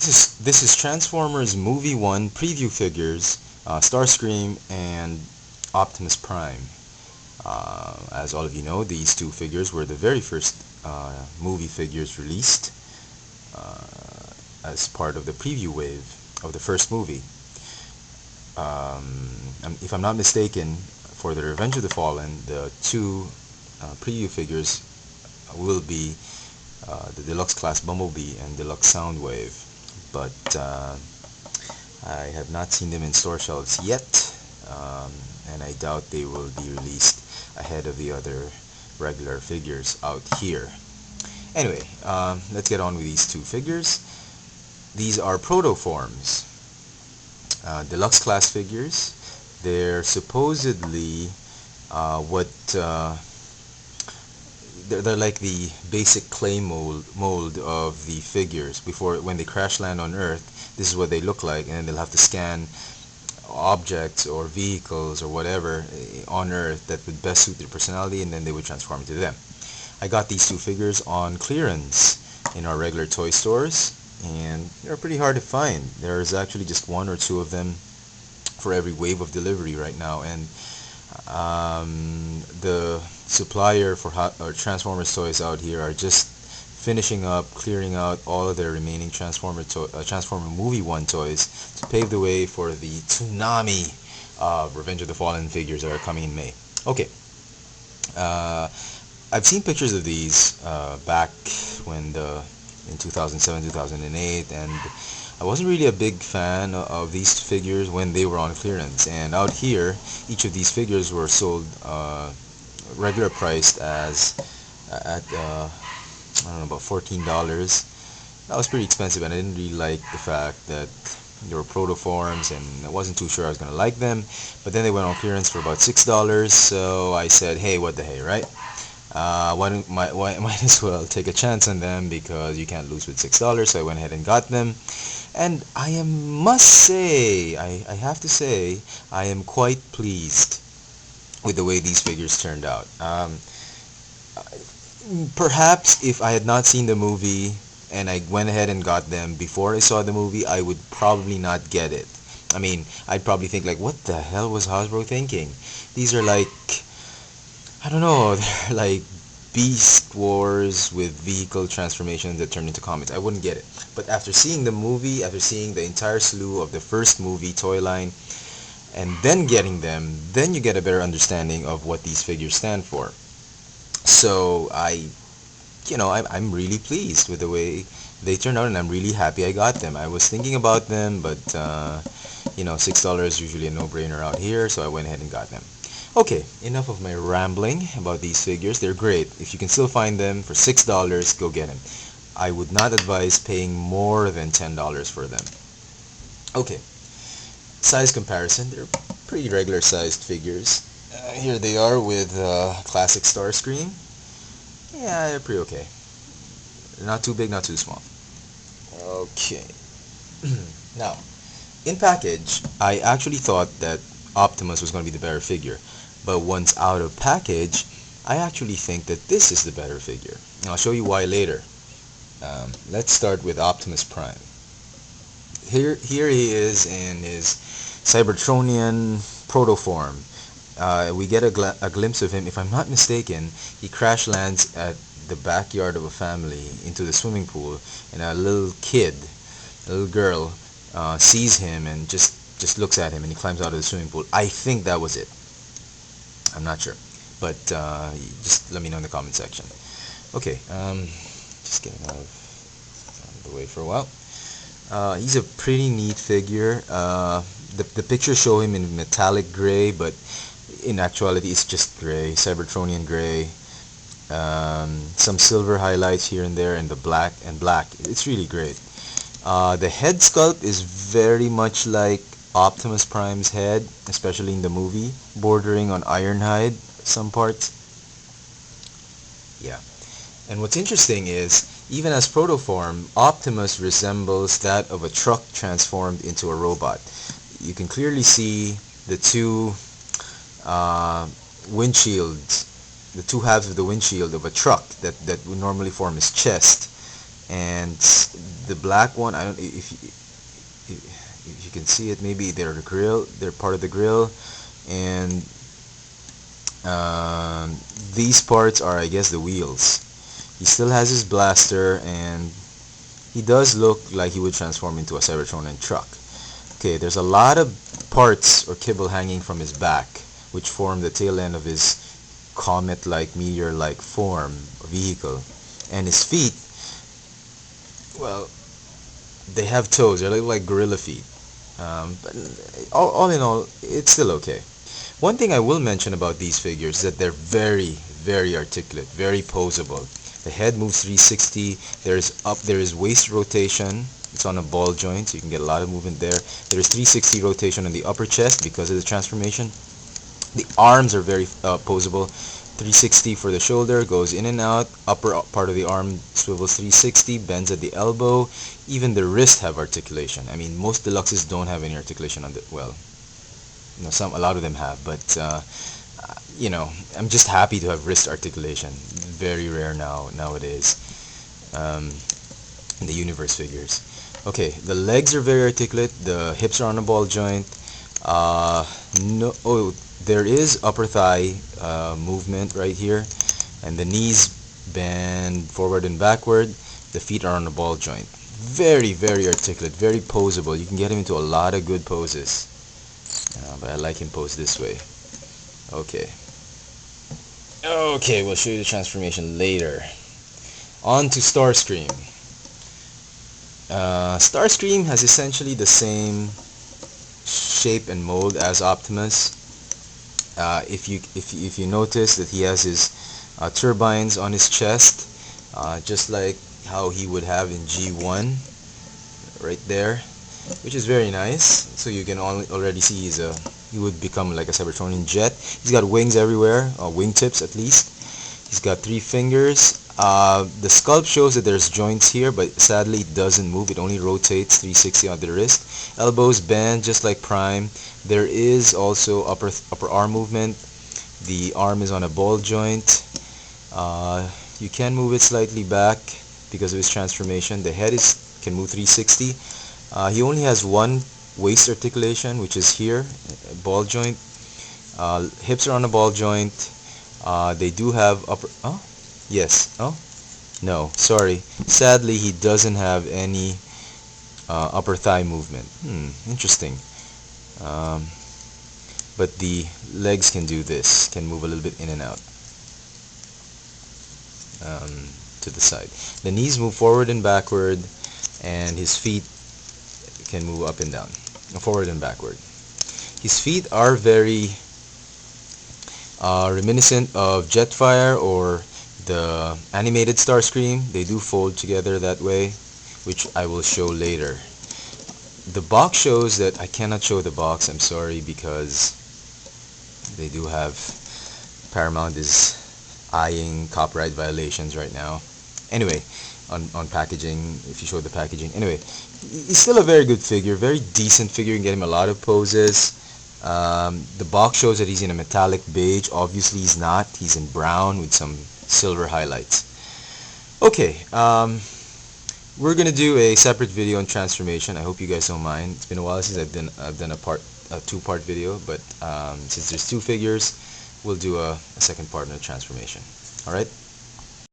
This is Transformers Movie 1 preview figures, Starscream and Optimus Prime. As all of you know, these two figures were the very first movie figures released as part of the preview wave of the first movie. If I'm not mistaken, for the Revenge of the Fallen, the two preview figures will be the Deluxe Class Bumblebee and Deluxe Soundwave. But I have not seen them in store shelves yet, and I doubt they will be released ahead of the other regular figures out here. Anyway, let's get on with these two figures. These are Protoforms, Deluxe Class figures. They're supposedly what they're like the basic clay mold of the figures. Before, when they crash land on Earth, this is what they look like, and then they'll have to scan objects or vehicles or whatever on Earth that would best suit their personality, and then they would transform into them. I got these two figures on clearance in our regular toy stores, and they're pretty hard to find. There's actually just one or two of them for every wave of delivery right now, and the supplier for Transformers toys out here are just finishing up, clearing out all of their remaining Transformer Movie 1 toys to pave the way for the tsunami of Revenge of the Fallen figures that are coming in May. Okay, I've seen pictures of these back when in 2007, 2008, and I wasn't really a big fan of these figures when they were on clearance. And out here, each of these figures were sold regular priced as at I don't know, about $14. That was pretty expensive, and I didn't really like the fact that they were protoforms, and I wasn't too sure I was gonna like them. But then they went on clearance for about $6, so I said, hey, what the hey, right? Might as well take a chance on them, because you can't lose with $6. So I went ahead and got them, and I have to say, I am quite pleased with the way these figures turned out. Perhaps if I had not seen the movie and I went ahead and got them before I saw the movie, I would probably not get it. I mean, I'd probably think like, what the hell was Hasbro thinking? These are like, I don't know, they're like Beast Wars with vehicle transformations that turn into comics. I wouldn't get it. But after seeing the movie, after seeing the entire slew of the first movie toy line, and then getting them, then you get a better understanding of what these figures stand for. So I'm really pleased with the way they turned out, and I'm really happy I got them. I was thinking about them, but $6 is usually a no-brainer out here, so I went ahead and got them. Okay, enough of my rambling about these figures. They're great. If you can still find them for $6, go get them. I would not advise paying more than $10 for them. Okay, size comparison. They're pretty regular sized figures. Here they are with classic Starscream. Yeah, they're pretty okay. They're not too big, not too small. Okay. Now, in package, I actually thought that Optimus was going to be the better figure. But once out of package, I actually think that this is the better figure. And I'll show you why later. Let's start with Optimus Prime. Here he is in his Cybertronian protoform. We get a glimpse of him. If I'm not mistaken, he crash lands at the backyard of a family into the swimming pool, and a little girl, sees him and just looks at him, and he climbs out of the swimming pool. I think that was it. I'm not sure, but just let me know in the comment section. Okay, just getting out of the way for a while. He's a pretty neat figure. The pictures show him in metallic gray, but in actuality it's just gray, Cybertronian gray. Some silver highlights here and there, and the black. It's really great. The head sculpt is very much like Optimus Prime's head, especially in the movie, bordering on Ironhide some parts. Yeah. And what's interesting is, even as protoform, Optimus resembles that of a truck transformed into a robot. You can clearly see the two windshields, the two halves of the windshield of a truck that would normally form his chest, and the black one, I don't if you can see it, maybe they're the grill, they're part of the grill, and these parts are, I guess, the wheels. He still has his blaster, and he does look like he would transform into a Cybertronian truck. Okay, there's a lot of parts or kibble hanging from his back, which form the tail end of his comet-like, meteor-like form vehicle. And his feet, well, they have toes. They look like gorilla feet. But all in all, it's still okay. One thing I will mention about these figures is that they're very, very articulate, very posable. The head moves 360. There is waist rotation. It's on a ball joint, so you can get a lot of movement there. There's 360 rotation on the upper chest because of the transformation. The arms are very posable. 360 for the shoulder, goes in and out. Upper part of the arm swivels 360, bends at the elbow. Even the wrists have articulation. I mean, most deluxes don't have any articulation on the, well, you know, a lot of them have, but you know, I'm just happy to have wrist articulation. Very rare nowadays in the universe figures. Okay, the legs are very articulate. The hips are on a ball joint. No, oh, there is upper thigh movement right here, and the knees bend forward and backward. The feet are on a ball joint. Very, very articulate, very posable. You can get him into a lot of good poses, but I like him posed this way. Okay. Okay, we'll show you the transformation later. On to Starscream. Starscream has essentially the same shape and mold as Optimus. If you notice that he has his turbines on his chest, just like how he would have in G1, right there, which is very nice. So you can already see he would become like a Cybertronian jet. He's got wings everywhere, wingtips at least. He's got 3 fingers. The sculpt shows that there's joints here, but sadly it doesn't move. It only rotates 360 on the wrist. Elbows bend just like Prime. There is also upper arm movement. The arm is on a ball joint. You can move it slightly back because of his transformation. The head can move 360. He only has one waist articulation, which is here, ball joint. Hips are on a ball joint. They do have upper. Oh, yes. Oh, no. Sorry. Sadly, he doesn't have any upper thigh movement. Interesting. But the legs can do this. Can move a little bit in and out to the side. The knees move forward and backward, and his feet can move up and down, forward and backward. His feet are very reminiscent of Jetfire or the animated Starscream. They do fold together that way, which I will show later. The box shows that I cannot show the box. I'm sorry, because they do have, Paramount is eyeing copyright violations right now. Anyway, on packaging, if you show the packaging. Anyway, he's still a very good figure, very decent figure. You can get him a lot of poses. The box shows that he's in a metallic beige. Obviously he's not. He's in brown with some silver highlights. Okay, we're gonna do a separate video on transformation. I hope you guys don't mind. It's been a while since I've done a two-part video, but since there's 2 figures, we'll do a second part on the transformation. All right.